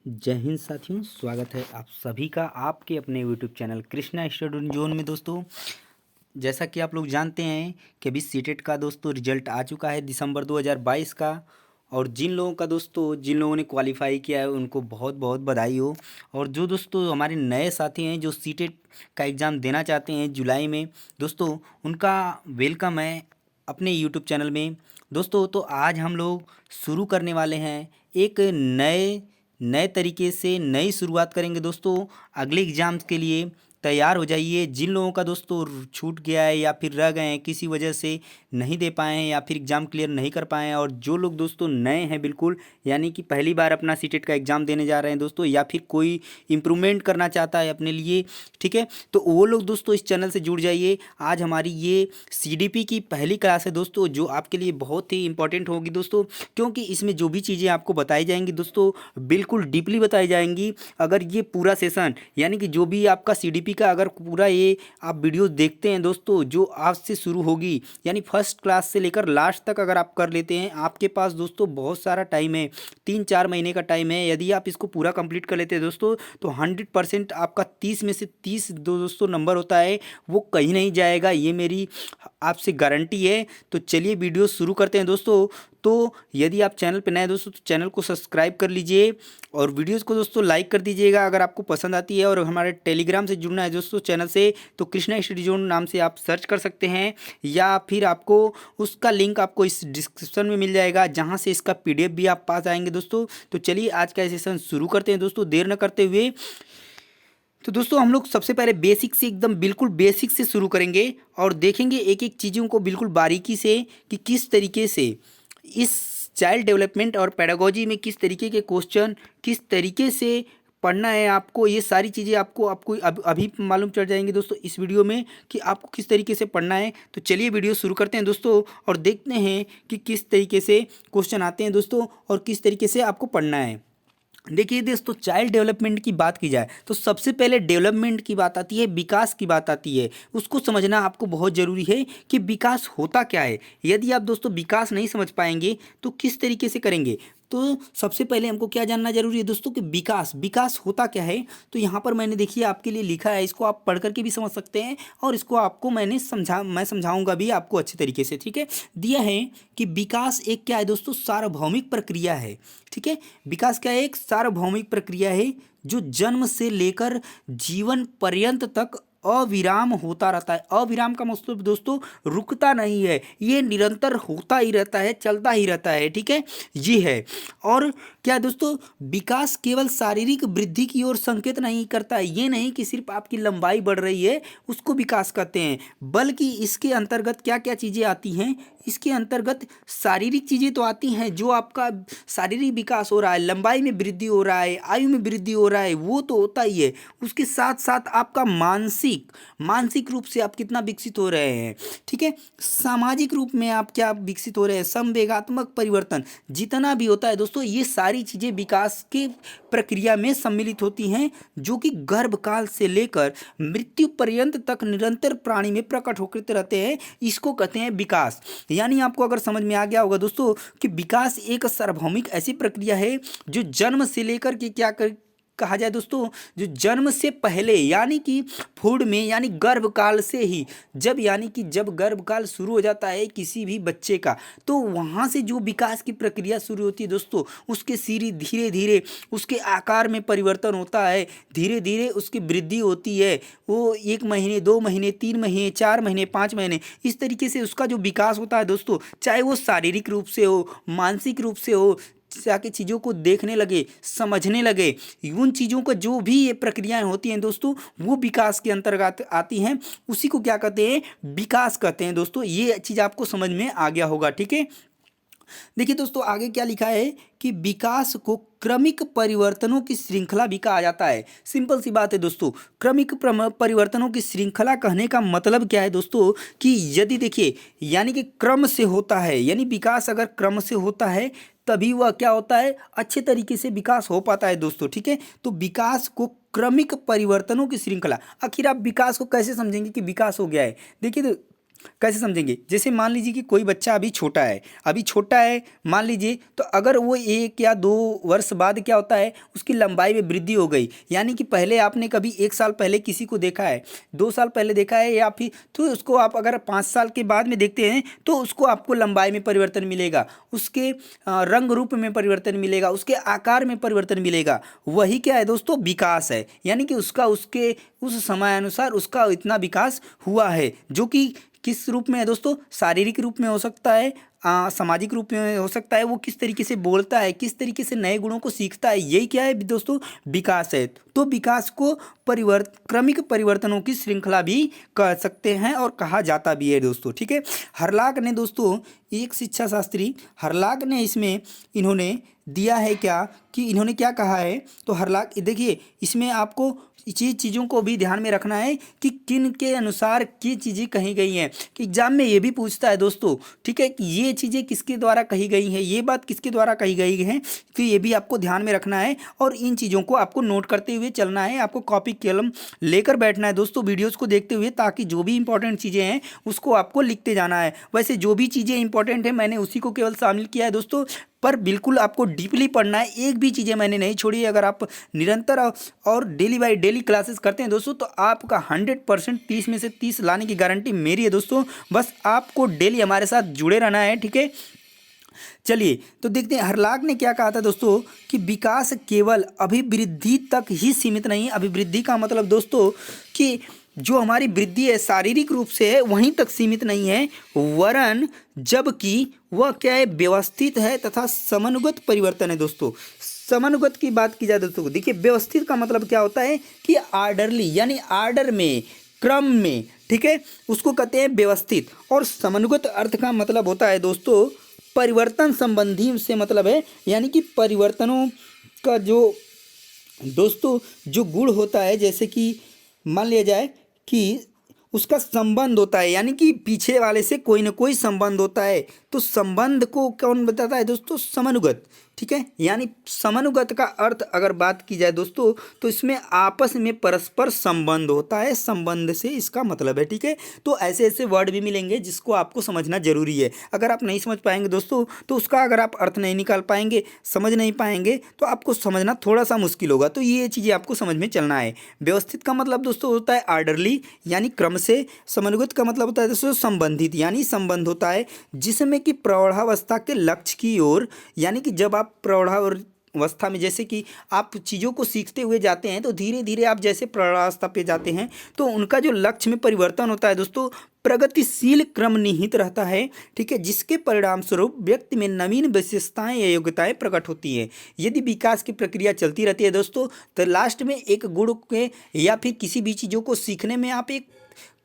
जय हिंद साथियों, स्वागत है आप सभी का आपके अपने YouTube channel Krishna study zone में। दोस्तों, जैसा कि आप लोग जानते हैं कि अभी सीटेट का दोस्तों रिजल्ट आ चुका है दिसंबर 2022 का। और जिन लोगों ने क्वालिफाई किया है उनको बहुत बहुत बधाई हो। और जो दोस्तों हमारे नए साथी हैं जो सीटेट का एग्ज़ाम देना चाहते हैं जुलाई में, दोस्तों उनका वेलकम है अपने यूट्यूब चैनल में। दोस्तों तो आज हम लोग शुरू करने वाले हैं एक नए नए तरीके से नई शुरुआत करेंगे। दोस्तों अगले एग्ज़ाम्स के लिए तैयार हो जाइए। जिन लोगों का दोस्तों छूट गया है या फिर रह गए हैं किसी वजह से, नहीं दे पाए हैं या फिर एग्ज़ाम क्लियर नहीं कर पाए हैं, और जो लोग दोस्तों नए हैं बिल्कुल, यानी कि पहली बार अपना सीटेट का एग्ज़ाम देने जा रहे हैं दोस्तों, या फिर कोई इम्प्रूवमेंट करना चाहता है अपने लिए, ठीक है, तो वो लोग दोस्तों इस चैनल से जुड़ जाइए। आज हमारी ये सीडीपी की पहली क्लास है दोस्तों, जो आपके लिए बहुत ही इंपॉर्टेंट होगी दोस्तों, क्योंकि इसमें जो भी चीज़ें आपको बताई जाएंगी दोस्तों बिल्कुल डीपली बताई जाएंगी। अगर ये पूरा सेशन यानी कि जो भी आपका सीडीपी का अगर पूरा ये आप वीडियो देखते हैं दोस्तों, जो आज से शुरू होगी, यानी फर्स्ट क्लास से लेकर लास्ट तक अगर आप कर लेते हैं, आपके पास दोस्तों बहुत सारा टाइम है, 3-4 महीने का टाइम है। यदि आप इसको पूरा कंप्लीट कर लेते हैं दोस्तों तो 100% आपका 30 में से 30 दोस्तों नंबर होता है, वो कहीं नहीं जाएगा, ये मेरी आपसे गारंटी है। तो चलिए वीडियो शुरू करते हैं दोस्तों। तो यदि आप चैनल पर नए हैं दोस्तों तो चैनल को सब्सक्राइब कर लीजिए और वीडियोस को दोस्तों लाइक कर दीजिएगा अगर आपको पसंद आती है। और हमारे टेलीग्राम से जुड़ना है दोस्तों चैनल से, तो कृष्णा स्टडी जोन नाम से आप सर्च कर सकते हैं, या फिर आपको उसका लिंक आपको इस डिस्क्रिप्शन में मिल जाएगा, जहां से इसका पीडीएफ भी आप पा जाएंगे दोस्तों। तो चलिए आज का सेशन शुरू करते हैं दोस्तों, देर न करते हुए। तो दोस्तों हम लोग सबसे पहले बेसिक से, एकदम बिल्कुल बेसिक से शुरू करेंगे और देखेंगे एक एक चीज़ों को बिल्कुल बारीकी से कि किस तरीके से इस चाइल्ड डेवलपमेंट और पेडागोजी में किस तरीके के क्वेश्चन, किस तरीके से पढ़ना है आपको, ये सारी चीज़ें आपको आपको अभी मालूम चल जाएंगी दोस्तों इस वीडियो में कि आपको किस तरीके से पढ़ना है। तो चलिए वीडियो शुरू करते हैं दोस्तों और देखते हैं कि किस तरीके से क्वेश्चन आते हैं दोस्तों और किस तरीके से आपको पढ़ना है। देखिए दोस्तों, चाइल्ड डेवलपमेंट की बात की जाए तो सबसे पहले डेवलपमेंट की बात आती है, विकास की बात आती है। उसको समझना आपको बहुत ज़रूरी है कि विकास होता क्या है। यदि आप दोस्तों विकास नहीं समझ पाएंगे तो किस तरीके से करेंगे। तो सबसे पहले हमको क्या जानना जरूरी है दोस्तों कि विकास विकास होता क्या है। तो यहाँ पर मैंने देखिए आपके लिए लिखा है, इसको आप पढ़ करके भी समझ सकते हैं और इसको आपको मैं समझाऊंगा भी आपको अच्छे तरीके से, ठीक है। दिया है कि विकास एक क्या है दोस्तों, सार्वभौमिक प्रक्रिया है, ठीक है। विकास क्या है, एक सार्वभौमिक प्रक्रिया है जो जन्म से लेकर जीवन पर्यंत तक अविराम होता रहता है। अविराम का मतलब दोस्तों रुकता नहीं है, ये निरंतर होता ही रहता है, चलता ही रहता है, ठीक है, ये है। और क्या दोस्तों, विकास केवल शारीरिक वृद्धि की ओर संकेत नहीं करता है। ये नहीं कि सिर्फ आपकी लंबाई बढ़ रही है उसको विकास कहते हैं, बल्कि इसके अंतर्गत क्या क्या चीज़ें आती हैं। इसके अंतर्गत शारीरिक चीज़ें तो आती हैं, जो आपका शारीरिक विकास हो रहा है, लंबाई में वृद्धि हो रहा है, आयु में वृद्धि हो रहा है, वो तो होता ही है। उसके साथ साथ आपका मानसिक रूप से आप कितना विकसित हो रहे हैं, ठीक है। सामाजिक रूप में आप क्या विकसित हो रहे हैं, संवेगात्मक परिवर्तन जितना भी होता है दोस्तों, ये सारी चीज़ें विकास की प्रक्रिया में सम्मिलित होती हैं, जो कि गर्भकाल से लेकर मृत्यु पर्यंत तक निरंतर प्राणी में प्रकट होते रहते हैं। इसको कहते हैं विकास। यानी आपको अगर समझ में आ गया होगा दोस्तों कि विकास एक सार्वभौमिक ऐसी प्रक्रिया है जो जन्म से लेकर के कहा जाए दोस्तों, जो जन्म से पहले यानी कि फूड में, यानी गर्भकाल से ही, जब गर्भकाल शुरू हो जाता है किसी भी बच्चे का, तो वहाँ से जो विकास की प्रक्रिया शुरू होती है दोस्तों, उसके धीरे धीरे उसके आकार में परिवर्तन होता है, धीरे धीरे उसकी वृद्धि होती है। वो 1 महीने, 2 महीने, 3 महीने, 4 महीने, 5 महीने, इस तरीके से उसका जो विकास होता है दोस्तों, चाहे वो शारीरिक रूप से हो, मानसिक रूप से हो, जाके चीज़ों को देखने लगे, समझने लगे, उन चीज़ों का जो भी ये प्रक्रियाएं होती हैं दोस्तों, वो विकास के अंतर्गत आती हैं। उसी को क्या कहते हैं, विकास कहते हैं दोस्तों। ये चीज़ आपको समझ में आ गया होगा, ठीक है। देखिए दोस्तों आगे क्या लिखा है कि विकास को क्रमिक परिवर्तनों की श्रृंखला भी कहा जाता है। सिंपल सी बात है दोस्तों, क्रमिक परिवर्तनों की श्रृंखला कहने का मतलब क्या है दोस्तों कि यदि देखिए, यानी कि क्रम से होता है, यानी विकास अगर क्रम से होता है तभी वह क्या होता है, अच्छे तरीके से विकास हो पाता है दोस्तों, ठीक है। तो विकास को क्रमिक परिवर्तनों की श्रृंखला, आखिर आप विकास को कैसे समझेंगे कि विकास हो गया है। देखिए कैसे समझेंगे? जैसे मान लीजिए कि कोई बच्चा अभी छोटा है मान लीजिए, तो अगर वो 1 या 2 वर्ष बाद क्या होता है, उसकी लंबाई में वृद्धि हो गई, यानी कि पहले आपने कभी 1 साल पहले किसी को देखा है, 2 साल पहले देखा है, या फिर तो उसको आप अगर 5 साल के बाद में देखते हैं तो उसको आपको लंबाई में परिवर्तन मिलेगा, उसके रंग रूप में परिवर्तन मिलेगा, उसके आकार में परिवर्तन मिलेगा। वही क्या है दोस्तों, विकास है। यानी कि उसके उस समय अनुसार उसका इतना विकास हुआ है, जो कि किस रूप में है दोस्तों, शारीरिक रूप में हो सकता है, सामाजिक रूप में हो सकता है, वो किस तरीके से बोलता है, किस तरीके से नए गुणों को सीखता है, यही क्या है दोस्तों, विकास है। तो विकास को क्रमिक परिवर्तनों की श्रृंखला भी कह सकते हैं और कहा जाता भी है दोस्तों, ठीक है। हर्लाक ने दोस्तों, एक शिक्षा शास्त्री हर्लाक ने इसमें इन्होंने दिया है क्या, कि इन्होंने क्या कहा है, तो हर्लाक देखिए, इसमें आपको चीज़ों को भी ध्यान में रखना है कि किन के अनुसार ये चीज़ें कही गई हैं, कि एग्जाम में ये भी पूछता है दोस्तों, ठीक है, कि ये चीज़ें किसके द्वारा कही गई हैं, ये बात किसके द्वारा कही गई है, तो ये भी आपको ध्यान में रखना है और इन चीज़ों को आपको नोट करते हुए चलना है। आपको कॉपी कलम लेकर बैठना है दोस्तों, वीडियोज़ को देखते हुए, ताकि जो भी इंपॉर्टेंट चीज़ें हैं उसको आपको लिखते जाना है। वैसे जो भी चीज़ें इंपॉर्टेंट है मैंने उसी को केवल शामिल किया है दोस्तों, पर बिल्कुल आपको डीपली पढ़ना है, एक भी चीज़ें मैंने नहीं छोड़ी है। अगर आप निरंतर और डेली बाय डेली क्लासेस करते हैं दोस्तों, तो आपका 100% 30 में से 30 लाने की गारंटी मेरी है दोस्तों। बस आपको डेली हमारे साथ जुड़े रहना है, ठीक है। चलिए तो देखते हैं हर्लाक ने क्या कहा था दोस्तों, कि विकास केवल अभिवृद्धि तक ही सीमित नहीं। अभिवृद्धि का मतलब दोस्तों कि जो हमारी वृद्धि है शारीरिक रूप से है वहीं तक सीमित नहीं है, वरन जबकि वह क्या है, व्यवस्थित है तथा समनुगत परिवर्तन है दोस्तों। समनुगत की बात की जाए दोस्तों, देखिए व्यवस्थित का मतलब क्या होता है, कि आर्डरली, यानी आर्डर में, क्रम में, ठीक है, उसको कहते हैं व्यवस्थित। और समनुगत अर्थ का मतलब होता है दोस्तों परिवर्तन संबंधी से मतलब है, यानी कि परिवर्तनों का जो दोस्तों जो गुण होता है, जैसे कि मान लिया जाए कि उसका संबंध होता है, यानी कि पीछे वाले से कोई ना कोई संबंध होता है, तो संबंध को कौन बताता है दोस्तों, समनुगत, ठीक है। यानी समनुगत का अर्थ अगर बात की जाए दोस्तों, तो इसमें आपस में परस्पर संबंध होता है, संबंध से इसका मतलब है, ठीक है। तो ऐसे ऐसे वर्ड भी मिलेंगे जिसको आपको समझना जरूरी है। अगर आप नहीं समझ पाएंगे दोस्तों, तो उसका अगर आप अर्थ नहीं निकाल पाएंगे, समझ नहीं पाएंगे, तो आपको समझना थोड़ा सा मुश्किल होगा। तो ये चीज़ें आपको समझ में चलना है। व्यवस्थित का मतलब दोस्तों होता है आर्डरली, यानी क्रम से। समनुगत का मतलब होता है दोस्तों संबंधित, यानी संबंध होता है जिसमें कि प्रौढ़ावस्था के लक्ष्य की ओर, यानी कि जब आप प्रौढ़ावस्था में, जैसे कि आप चीज़ों को सीखते हुए जाते हैं, तो धीरे धीरे आप जैसे प्रौढ़ावस्था पे जाते हैं, तो उनका जो लक्ष्य में परिवर्तन होता है दोस्तों, प्रगतिशील क्रम निहित रहता है, ठीक है, जिसके परिणाम स्वरूप व्यक्ति में नवीन विशेषताएं या योग्यताएं प्रकट होती हैं। यदि विकास की प्रक्रिया चलती रहती है दोस्तों, तो लास्ट में एक गुण के या फिर किसी भी चीज़ों को सीखने में आप एक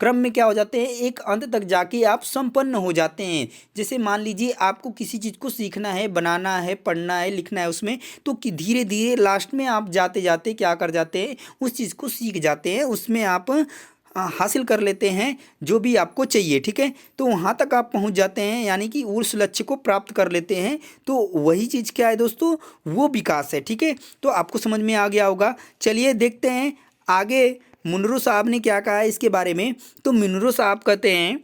क्रम में क्या हो जाते हैं, एक अंत तक जाके आप संपन्न हो जाते हैं। जैसे मान लीजिए आपको किसी चीज़ को सीखना है, बनाना है, पढ़ना है, लिखना है उसमें, तो कि धीरे धीरे लास्ट में आप जाते जाते क्या कर जाते हैं, उस चीज़ को सीख जाते हैं, उसमें आप हासिल कर लेते हैं जो भी आपको चाहिए, ठीक है। तो वहाँ तक आप पहुँच जाते हैं, यानी कि उस लक्ष्य को प्राप्त कर लेते हैं। तो वही चीज़ क्या है दोस्तों, वो विकास है, ठीक है। तो आपको समझ में आ गया होगा। चलिए देखते हैं आगे मुनरो साहब ने क्या कहा है इसके बारे में। तो मुनरो साहब कहते हैं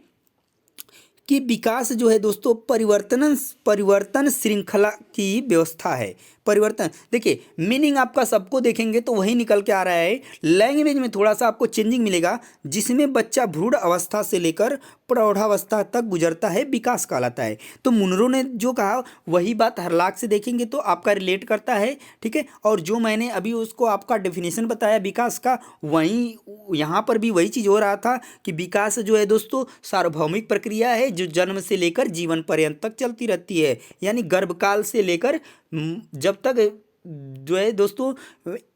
कि विकास जो है दोस्तों परिवर्तन श्रृंखला की व्यवस्था है। परिवर्तन, देखिए मीनिंग आपका सबको देखेंगे तो वही निकल के आ रहा है। लैंग्वेज में थोड़ा सा आपको चेंजिंग मिलेगा, जिसमें बच्चा भ्रूण अवस्था से लेकर प्रौढ़ावस्था तक गुजरता है, विकास कहलाता है। तो मुनरो ने जो कहा वही बात हर्लाक से देखेंगे तो आपका रिलेट करता है, ठीक है। और जो मैंने अभी उसको आपका डेफिनेशन बताया विकास का, वहीं यहाँ पर भी वही चीज़ हो रहा था कि विकास जो है दोस्तों सार्वभौमिक प्रक्रिया है, जो जन्म से लेकर जीवन पर्यंत तक चलती रहती है। यानी गर्भकाल से लेकर जब तक जो है दोस्तों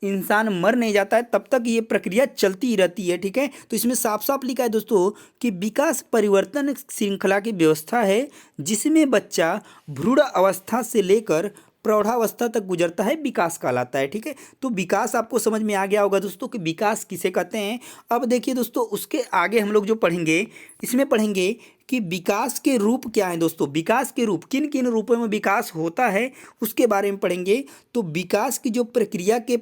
इंसान मर नहीं जाता है, तब तक ये प्रक्रिया चलती ही रहती है, ठीक है। तो इसमें साफ साफ लिखा है दोस्तों कि विकास परिवर्तन श्रृंखला की व्यवस्था है, जिसमें बच्चा भ्रूण अवस्था से लेकर प्रौढ़ावस्था तक गुजरता है, विकास कहलाता है, ठीक है। तो विकास आपको समझ में आ गया होगा दोस्तों कि विकास किसे कहते हैं। अब देखिए दोस्तों उसके आगे हम लोग जो पढ़ेंगे, इसमें पढ़ेंगे कि विकास के रूप क्या हैं दोस्तों। विकास के रूप किन किन रूपों में विकास होता है उसके बारे में पढ़ेंगे। तो विकास की जो प्रक्रिया के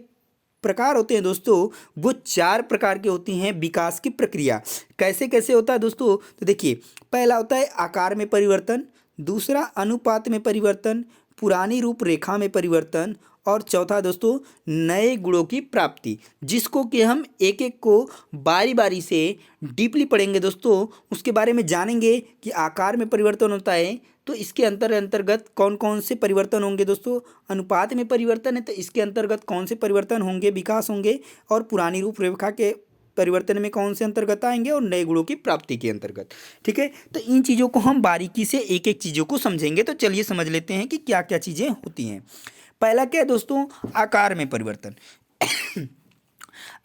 प्रकार होते हैं दोस्तों, वो 4 प्रकार के होती हैं विकास की प्रक्रिया। कैसे कैसे होता है दोस्तों? तो देखिए, पहला होता है आकार में परिवर्तन, दूसरा अनुपात में परिवर्तन, पुरानी रूपरेखा में परिवर्तन, और चौथा दोस्तों नए गुणों की प्राप्ति, जिसको कि हम एक एक को बारी बारी से डीपली पढ़ेंगे दोस्तों। उसके बारे में जानेंगे कि आकार में परिवर्तन होता है तो इसके अंतर्गत कौन कौन से परिवर्तन होंगे दोस्तों, अनुपात में परिवर्तन है तो इसके अंतर्गत कौन से परिवर्तन होंगे, विकास होंगे, और पुरानी रूपरेखा के परिवर्तन में कौन से अंतर्गत आएंगे, और नए गुणों की प्राप्ति के अंतर्गत। ठीक है, तो इन चीज़ों को हम बारीकी से एक एक चीज़ों को समझेंगे। तो चलिए समझ लेते हैं कि क्या क्या चीज़ें होती हैं। पहला क्या है दोस्तों? आकार में परिवर्तन।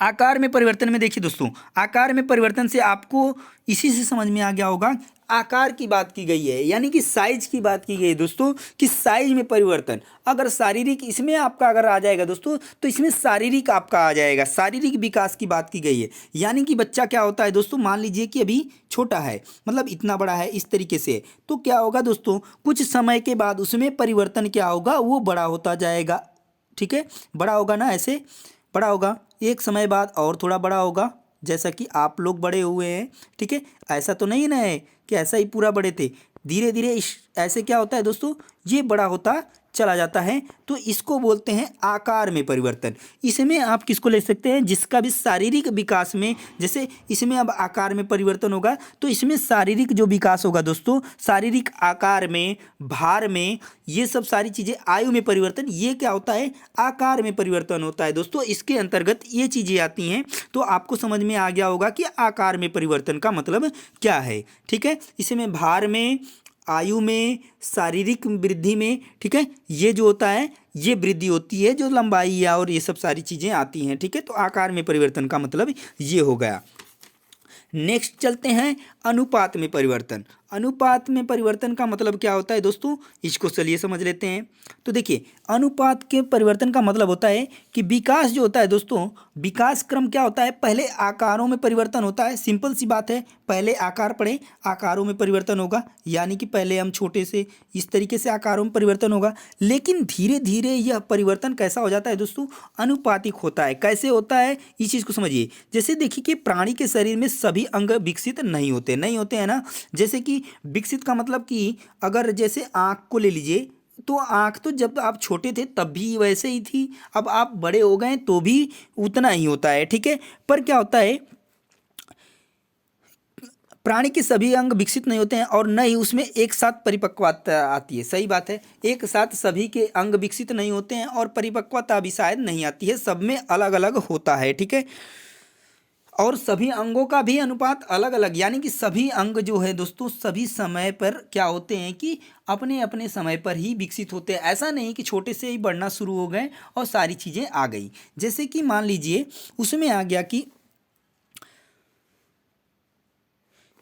आकार में परिवर्तन में देखिए दोस्तों, आकार में परिवर्तन से आपको इसी से समझ में आ गया होगा, आकार की बात की गई है, यानी कि साइज की बात की गई है दोस्तों, कि साइज में परिवर्तन। अगर शारीरिक इसमें आपका अगर आ जाएगा दोस्तों, तो इसमें शारीरिक आपका आ जाएगा, शारीरिक विकास की बात की गई है। यानी कि बच्चा क्या होता है दोस्तों, मान लीजिए कि अभी छोटा है, मतलब इतना बड़ा है इस तरीके से, तो क्या होगा दोस्तों, कुछ समय के बाद उसमें परिवर्तन क्या होगा, वो बड़ा होता जाएगा। ठीक है, बड़ा होगा ना, ऐसे बड़ा होगा, एक समय बाद और थोड़ा बड़ा होगा, जैसा कि आप लोग बड़े हुए हैं। ठीक है, ऐसा तो नहीं ना है कि ऐसा ही पूरा बड़े थे, धीरे धीरे ऐसे क्या होता है दोस्तों, ये बड़ा होता चला जाता है, तो इसको बोलते हैं आकार में परिवर्तन। इसमें आप किसको ले सकते हैं, जिसका भी शारीरिक विकास में, जैसे इसमें अब आकार में परिवर्तन होगा तो इसमें शारीरिक जो विकास होगा दोस्तों, शारीरिक आकार में, भार में, ये सब सारी चीज़ें, आयु में परिवर्तन, ये क्या होता है, आकार में परिवर्तन होता है दोस्तों। इसके अंतर्गत ये चीज़ें आती हैं, तो आपको समझ में आ गया होगा कि आकार में परिवर्तन का मतलब क्या है। ठीक है, इसमें भार में, आयु में, शारीरिक वृद्धि में, ठीक है, ये जो होता है ये वृद्धि होती है, जो लंबाई या और ये सब सारी चीज़ें आती हैं। ठीक है, तो आकार में परिवर्तन का मतलब ये हो गया। नेक्स्ट चलते हैं अनुपात में परिवर्तन। अनुपात में परिवर्तन का मतलब क्या होता है दोस्तों, इसको चलिए समझ लेते हैं। तो देखिए, अनुपात के परिवर्तन का मतलब होता है कि विकास जो होता है दोस्तों, विकास क्रम क्या होता है, पहले आकारों में परिवर्तन होता है। सिंपल सी बात है, पहले आकार पढ़े, आकारों में परिवर्तन होगा, यानी कि पहले हम छोटे से इस तरीके से आकारों में परिवर्तन होगा, लेकिन धीरे धीरे यह परिवर्तन कैसा हो जाता है दोस्तों, अनुपातिक होता है। कैसे होता है, इस चीज़ को समझिए। जैसे देखिए कि प्राणी के शरीर में सभी अंग विकसित नहीं होते हैं ना। जैसे कि विकसित का मतलब कि अगर जैसे आँख को ले लीजिए, तो आँख तो जब आप छोटे थे तब भी वैसे ही थी, अब आप बड़े हो गए तो भी उतना ही होता है। ठीक है, पर क्या होता है, प्राणी के सभी अंग विकसित नहीं होते हैं और न ही उसमें एक साथ परिपक्वता आती है। सही बात है, एक साथ सभी के अंग विकसित नहीं होते हैं और परिपक्वता भी शायद नहीं आती है, सब में अलग अलग होता है। ठीक है, और सभी अंगों का भी अनुपात अलग अलग, यानी कि सभी अंग जो है दोस्तों, सभी समय पर क्या होते हैं कि अपने अपने समय पर ही विकसित होते हैं। ऐसा नहीं कि छोटे से ही बढ़ना शुरू हो गए और सारी चीज़ें आ गई। जैसे कि मान लीजिए उसमें आ गया कि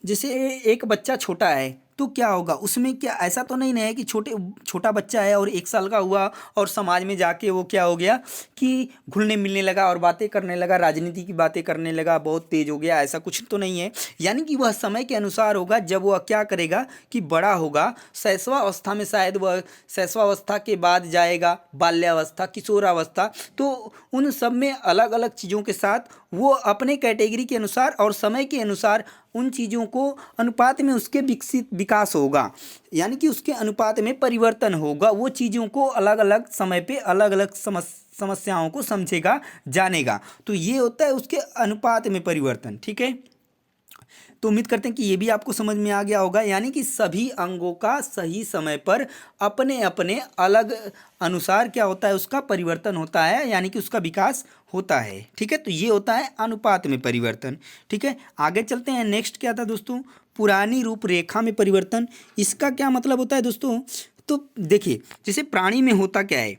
जैसे एक बच्चा छोटा है तो क्या होगा उसमें, क्या ऐसा तो नहीं ना है कि छोटा बच्चा है और 1 साल का हुआ और समाज में जाके वो क्या हो गया कि घुलने मिलने लगा और बातें करने लगा, राजनीति की बातें करने लगा, बहुत तेज हो गया, ऐसा कुछ तो नहीं है। यानी कि वह समय के अनुसार होगा, जब वह क्या करेगा कि बड़ा होगा, शैशवावस्था में शायद वह, शैशवावस्था के बाद जाएगा बाल्यावस्था, किशोरावस्था, तो उन सब में अलग अलग चीज़ों के साथ वो अपने कैटेगरी के अनुसार और समय के अनुसार उन चीज़ों को अनुपात में उसके विकास होगा, यानी कि उसके अनुपात में परिवर्तन होगा। वो चीज़ों को अलग अलग समय पे अलग अलग समस्याओं को समझेगा, जानेगा, तो ये होता है उसके अनुपात में परिवर्तन। ठीक है, तो उम्मीद करते हैं कि ये भी आपको समझ में आ गया होगा। यानी कि सभी अंगों का सही समय पर अपने अपने अलग अनुसार क्या होता है, उसका परिवर्तन होता है, यानी कि उसका विकास होता है। ठीक है, तो ये होता है अनुपात में परिवर्तन। ठीक है, आगे चलते हैं। नेक्स्ट क्या था दोस्तों, पुरानी रूपरेखा में परिवर्तन। इसका क्या मतलब होता है दोस्तों, तो देखिए जैसे प्राणी में होता क्या है,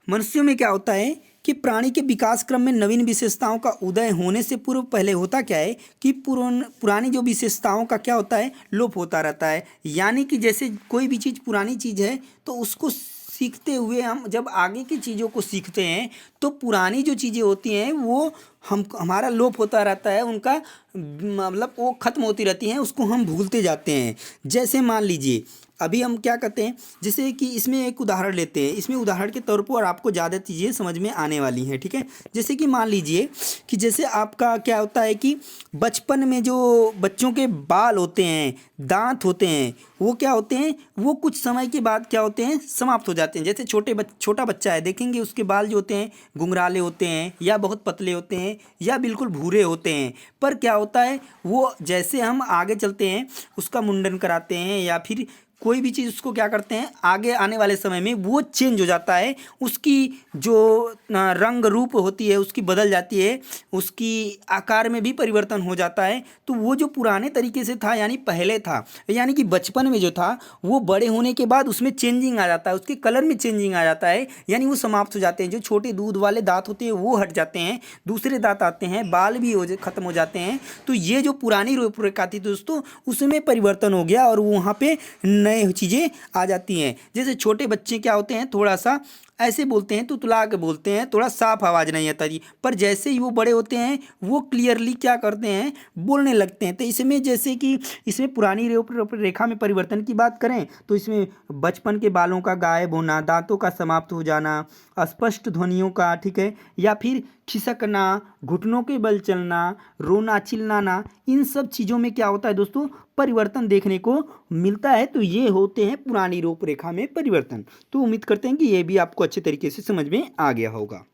मनुष्यों में क्या होता है कि प्राणी के विकास क्रम में नवीन विशेषताओं का उदय होने से पूर्व पहले होता क्या है कि पुरानी जो विशेषताओं का क्या होता है, लोप होता रहता है। यानी कि जैसे कोई भी चीज़ पुरानी चीज़ है तो उसको सीखते हुए हम जब आगे की चीज़ों को सीखते हैं तो पुरानी जो चीज़ें होती हैं वो हमारा लोप होता रहता है, उनका मतलब वो ख़त्म होती रहती हैं, उसको हम भूलते जाते हैं। जैसे मान लीजिए अभी हम क्या करते हैं, जैसे कि इसमें एक उदाहरण लेते हैं, इसमें उदाहरण के तौर पर और आपको ज़्यादा चीज़ें समझ में आने वाली हैं, ठीक है। जैसे कि मान लीजिए कि जैसे आपका क्या होता है कि बचपन में जो बच्चों के बाल होते हैं, दांत होते हैं, वो क्या होते हैं, वो कुछ समय के बाद क्या होते हैं, समाप्त हो जाते हैं। जैसे छोटा बच्चा है, देखेंगे उसके बाल जो होते हैं घुंघराले होते हैं या बहुत पतले होते हैं या बिल्कुल भूरे होते हैं। पर क्या होता है, वो जैसे हम आगे चलते हैं उसका मुंडन कराते हैं या फिर कोई भी चीज़ उसको क्या करते हैं, आगे आने वाले समय में वो चेंज हो जाता है, उसकी जो रंग रूप होती है उसकी बदल जाती है, उसकी आकार में भी परिवर्तन हो जाता है। तो वो जो पुराने तरीके से था, यानी पहले था, यानी कि बचपन में जो था, वो बड़े होने के बाद उसमें चेंजिंग आ जाता है, उसके कलर में चेंजिंग आ जाता है, यानी वो समाप्त हो जाते हैं। जो छोटे दूध वाले दांत होते हैं वो हट जाते हैं, दूसरे दांत आते हैं, बाल भी खत्म हो जाते हैं। तो ये जो पुरानी रूपरेखा थी दोस्तों, उसमें परिवर्तन हो गया और वहाँ पे नए चीज़ें आ जाती हैं। जैसे छोटे बच्चे क्या होते हैं, थोड़ा सा ऐसे बोलते हैं, तुतला के बोलते हैं, थोड़ा साफ आवाज़ नहीं आता जी। पर जैसे ही वो बड़े होते हैं वो क्लियरली क्या करते हैं, बोलने लगते हैं। तो इसमें जैसे कि इसमें पुरानी रेखा में परिवर्तन की बात करें तो इसमें बचपन के बालों का गायब होना, दांतों का समाप्त हो जाना, अस्पष्ट ध्वनियों का, ठीक है, या फिर खिसकना, घुटनों के बल चलना, रोना चिल्लाना, इन सब चीज़ों में क्या होता है दोस्तों, परिवर्तन देखने को मिलता है। तो ये होते हैं पुरानी रूपरेखा में परिवर्तन। तो उम्मीद करते हैं कि ये भी आपको अच्छे तरीके से समझ में आ गया होगा।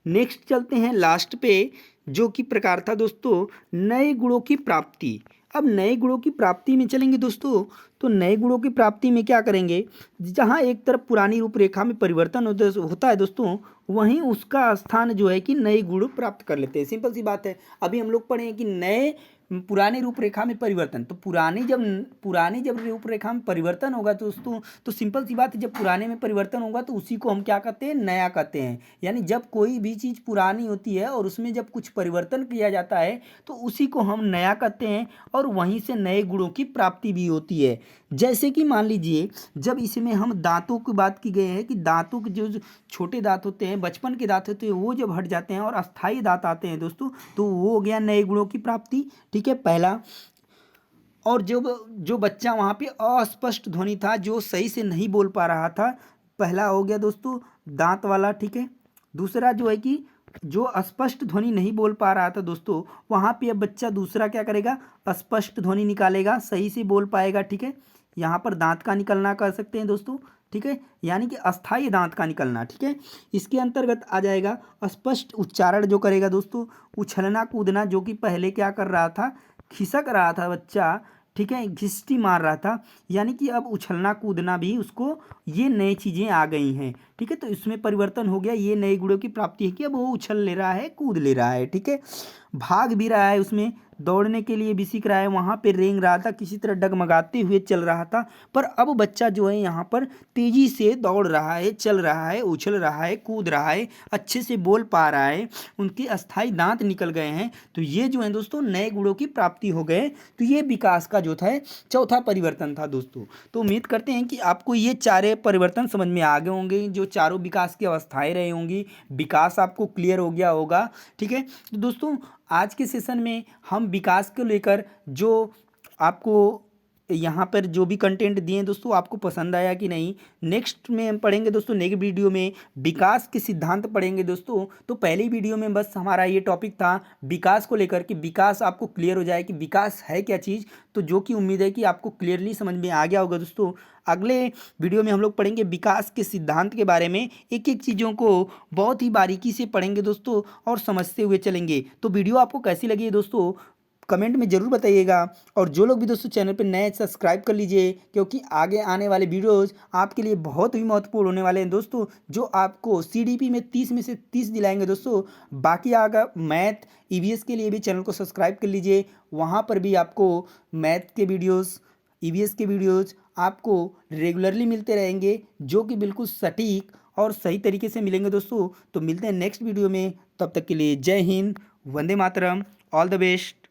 नेक्स्ट चलते हैं लास्ट पे, जो कि प्रकार था दोस्तों नए गुणों की प्राप्ति। अब नए गुणों की प्राप्ति में चलेंगे दोस्तों, तो नए गुणों की प्राप्ति में क्या करेंगे, जहाँ एक तरफ पुरानी रूपरेखा में परिवर्तन होता है दोस्तों, वहीं उसका स्थान जो है कि नए गुण प्राप्त कर लेते हैं। सिंपल सी बात है। अभी हम लोग पढ़े हैं कि नए पुरानी रूपरेखा में परिवर्तन, तो पुरानी जब रूपरेखा में परिवर्तन होगा तो दोस्तों, तो सिंपल सी बात है, जब पुराने में परिवर्तन होगा तो उसी को हम क्या कहते हैं, नया कहते हैं। यानी जब कोई भी चीज़ पुरानी होती है और उसमें जब कुछ परिवर्तन किया जाता है तो उसी को हम नया कहते हैं और वहीं से नए गुणों की प्राप्ति भी होती है। जैसे कि मान लीजिए जब इसमें हम दांतों की बात की गई है कि दांतों के जो छोटे दांत होते हैं, बचपन के दांत होते हैं, वो जब हट जाते हैं और अस्थायी दांत आते हैं दोस्तों, तो वो हो गया नए गुणों की प्राप्ति, ठीक है, पहला। और जो बच्चा वहाँ पे अस्पष्ट ध्वनि था, जो सही से नहीं बोल पा रहा था, पहला हो गया दोस्तों दांत वाला, ठीक है। दूसरा जो है कि जो अस्पष्ट ध्वनि नहीं बोल पा रहा था दोस्तों, वहाँ पे अब बच्चा दूसरा क्या करेगा, स्पष्ट ध्वनि निकालेगा, सही से बोल पाएगा, ठीक है। यहाँ पर दांत का निकलना कर सकते हैं दोस्तों, ठीक है, यानी कि अस्थायी दांत का निकलना, ठीक है। इसके अंतर्गत आ जाएगा स्पष्ट उच्चारण जो करेगा दोस्तों, उछलना कूदना, जो कि पहले क्या कर रहा था, खिसक रहा था बच्चा, ठीक है, घिस्टी मार रहा था, यानी कि अब उछलना कूदना भी उसको, ये नई चीज़ें आ गई हैं, ठीक है। तो इसमें परिवर्तन हो गया, ये नए गुणों की प्राप्ति है कि अब वो उछल ले रहा है, कूद ले रहा है, ठीक है, भाग भी रहा है, उसमें दौड़ने के लिए भी सीख रहा है, वहाँ पे रेंग रहा था, किसी तरह डगमगाते हुए चल रहा था। पर अब बच्चा जो है यहाँ पर तेज़ी से दौड़ रहा है, चल रहा है, उछल रहा है, कूद रहा है, अच्छे से बोल पा रहा है, उनके अस्थायी दांत निकल गए हैं। तो ये जो है दोस्तों नए गुणों की प्राप्ति हो गए। तो ये विकास का जो था चौथा परिवर्तन था दोस्तों। तो उम्मीद करते हैं कि आपको ये चारे परिवर्तन समझ में आ गए होंगे, जो चारों विकास की अवस्थाएं रही होंगी, विकास आपको क्लियर हो गया होगा, ठीक है। तो दोस्तों आज के सेशन में हम विकास को लेकर जो आपको यहाँ पर जो भी कंटेंट दिए दोस्तों, आपको पसंद आया कि नहीं। नेक्स्ट में हम पढ़ेंगे दोस्तों, नेक्स्ट वीडियो में विकास के सिद्धांत पढ़ेंगे दोस्तों। तो पहली वीडियो में बस हमारा ये टॉपिक था विकास को लेकर, कि विकास आपको क्लियर हो जाए कि विकास है क्या चीज़। तो जो कि उम्मीद है कि आपको क्लियरली समझ में आ गया होगा दोस्तों। अगले वीडियो में हम लोग पढ़ेंगे विकास के सिद्धांत के बारे में, एक एक चीज़ों को बहुत ही बारीकी से पढ़ेंगे दोस्तों और समझते हुए चलेंगे। तो वीडियो आपको कैसी लगी है दोस्तों, कमेंट में ज़रूर बताइएगा। और जो लोग भी दोस्तों चैनल पर नए, सब्सक्राइब कर लीजिए, क्योंकि आगे आने वाले वीडियोज़ आपके लिए बहुत ही महत्वपूर्ण होने वाले हैं दोस्तों, जो आपको CDP में 30 में से 30 दिलाएंगे दोस्तों। बाकी अगर मैथ EVS के लिए भी चैनल को सब्सक्राइब कर लीजिए, वहाँ पर भी आपको मैथ के वीडियोज़, EVS के वीडियोज़ आपको रेगुलरली मिलते रहेंगे, जो कि बिल्कुल सटीक और सही तरीके से मिलेंगे दोस्तों। तो मिलते हैं नेक्स्ट वीडियो में, तब तक के लिए जय Hind, Vande Mataram, all the best.